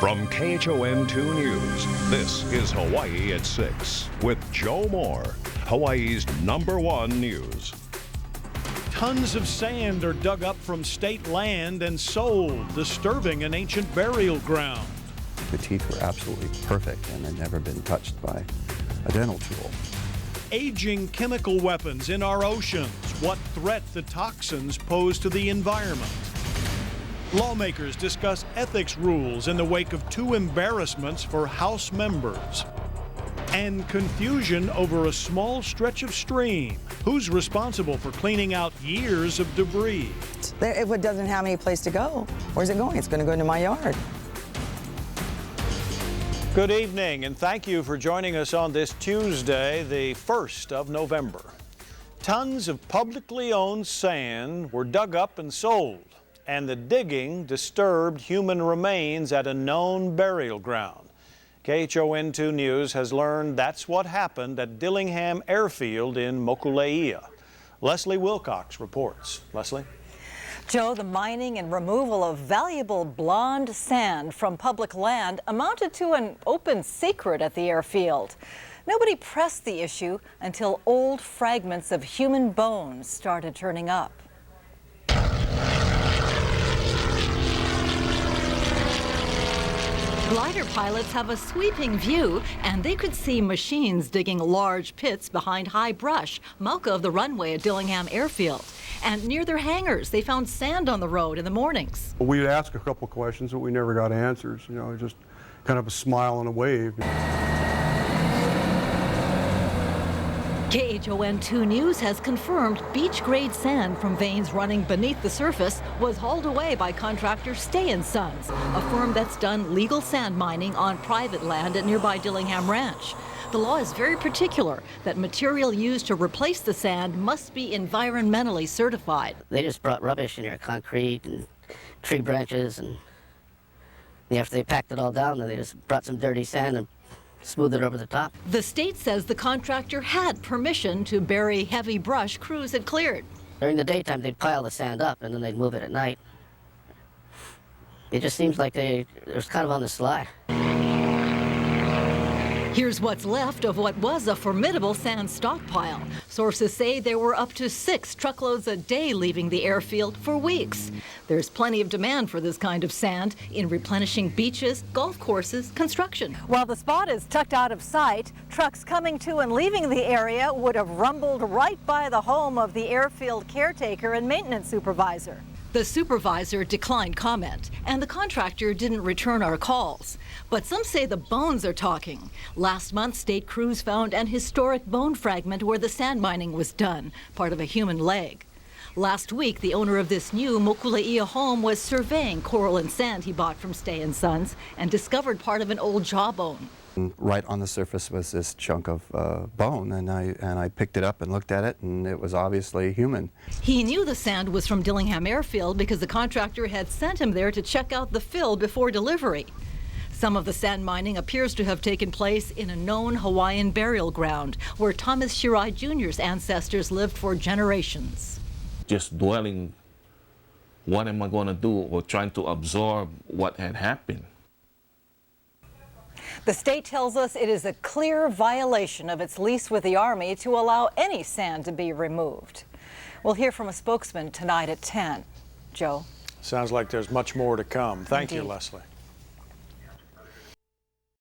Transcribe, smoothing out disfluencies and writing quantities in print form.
From KHON2 News, this is Hawaii at 6 with Joe Moore, Hawaii's #1 news. Tons of sand are dug up from state land and sold, disturbing an ancient burial ground. The teeth were absolutely perfect and had never been touched by a dental tool. Aging chemical weapons in our oceans. What threat the toxins pose to the environment. Lawmakers discuss ethics rules in the wake of 2 embarrassments for House members. And confusion over a small stretch of stream. Who's responsible for cleaning out years of debris? If it doesn't have any place to go, where's it going? It's going to go into my yard. Good evening, and thank you for joining us on this Tuesday, the 1st of November. Tons of publicly owned sand were dug up and sold, and the digging disturbed human remains at a known burial ground. KHON2 News has learned that's what happened at Dillingham Airfield in Mokuleia. Leslie Wilcox reports. Leslie? Joe, the mining and removal of valuable blonde sand from public land amounted to an open secret at the airfield. Nobody pressed the issue until old fragments of human bones started turning up. Glider pilots have a sweeping view, and they could see machines digging large pits behind high brush, Mauka of the runway at Dillingham Airfield. And near their hangars, they found sand on the road in the mornings. We'd ask a couple questions, but we never got answers. You know, just kind of a smile and a wave. KHON2 News has confirmed beach-grade sand from veins running beneath the surface was hauled away by contractor Stay & Sons, a firm that's done legal sand mining on private land at nearby Dillingham Ranch. The law is very particular that material used to replace the sand must be environmentally certified. They just brought rubbish in here, concrete and tree branches, and after they packed it all down, they just brought some dirty sand and smooth it over the top. The state says the contractor had permission to bury heavy brush crews had cleared. During the daytime, they'd pile the sand up, and then they'd move it at night. It just seems like it was kind of on the sly. Here's what's left of what was a formidable sand stockpile. Sources say there were up to 6 truckloads a day leaving the airfield for weeks. There's plenty of demand for this kind of sand in replenishing beaches, golf courses, construction. While the spot is tucked out of sight, trucks coming to and leaving the area would have rumbled right by the home of the airfield caretaker and maintenance supervisor. The supervisor declined comment, and the contractor didn't return our calls. But some say the bones are talking. Last month, state crews found an historic bone fragment where the sand mining was done, part of a human leg. Last week, the owner of this new Mokuleia home was surveying coral and sand he bought from Stay & Sons and discovered part of an old jawbone. Right on the surface was this chunk of bone, and I picked it up and looked at it, and it was obviously human. He knew the sand was from Dillingham Airfield because the contractor had sent him there to check out the fill before delivery. Some of the sand mining appears to have taken place in a known Hawaiian burial ground where Thomas Shirai Jr.'s ancestors lived for generations. Just dwelling, what am I going to do, or trying to absorb what had happened. The state tells us it is a clear violation of its lease with the Army to allow any sand to be removed. We'll hear from a spokesman tonight at 10. Joe? Sounds like there's much more to come. Thank you, Leslie.